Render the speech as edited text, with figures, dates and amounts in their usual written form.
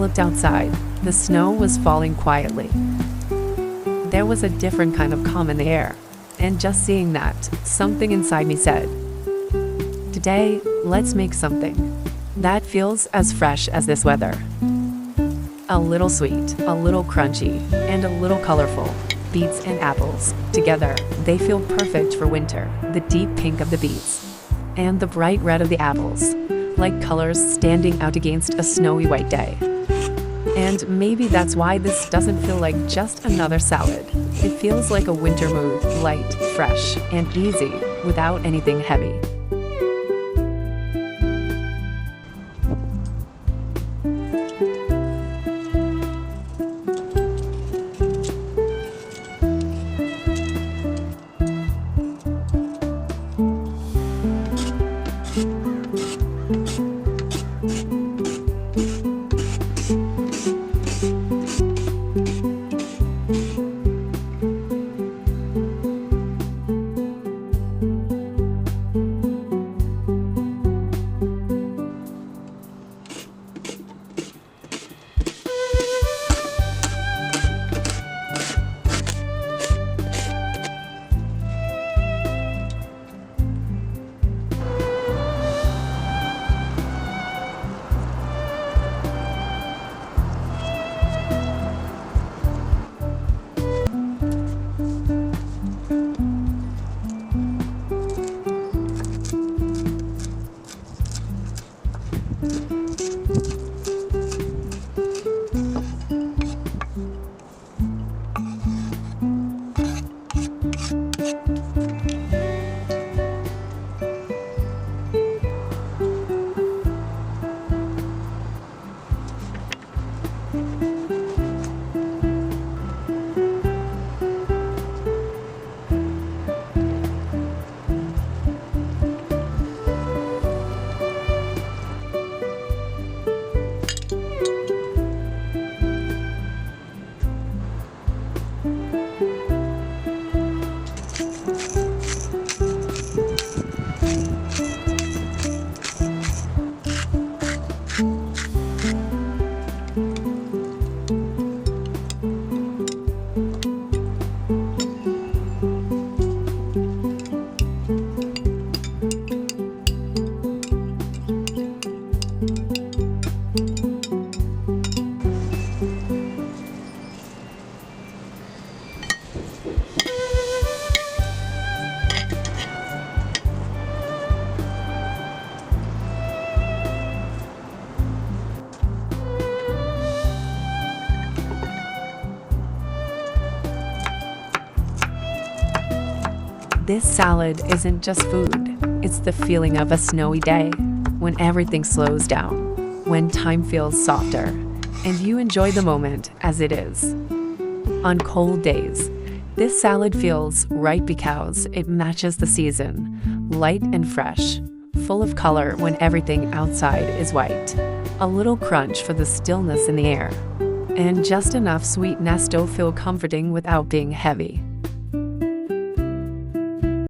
looked outside, the snow was falling quietly. There was a different kind of calm in the air, and just seeing that, something inside me said, "Today, let's make something that feels as fresh as this weather." A little sweet, a little crunchy, and a little colorful. Beets and apples. Together, they feel perfect for winter. The deep pink of the beets and the bright red of the apples, like colors standing out against a snowy white day. And maybe that's why this doesn't feel like just another salad. It feels like a winter mood, light, fresh, and easy, without anything heavy. This salad isn't just food, it's the feeling of a snowy day, when everything slows down, when time feels softer, and you enjoy the moment as it is. On cold days, this salad feels right because it matches the season, light and fresh, full of color when everything outside is white, a little crunch for the stillness in the air, and just enough sweetness to feel comforting without being heavy.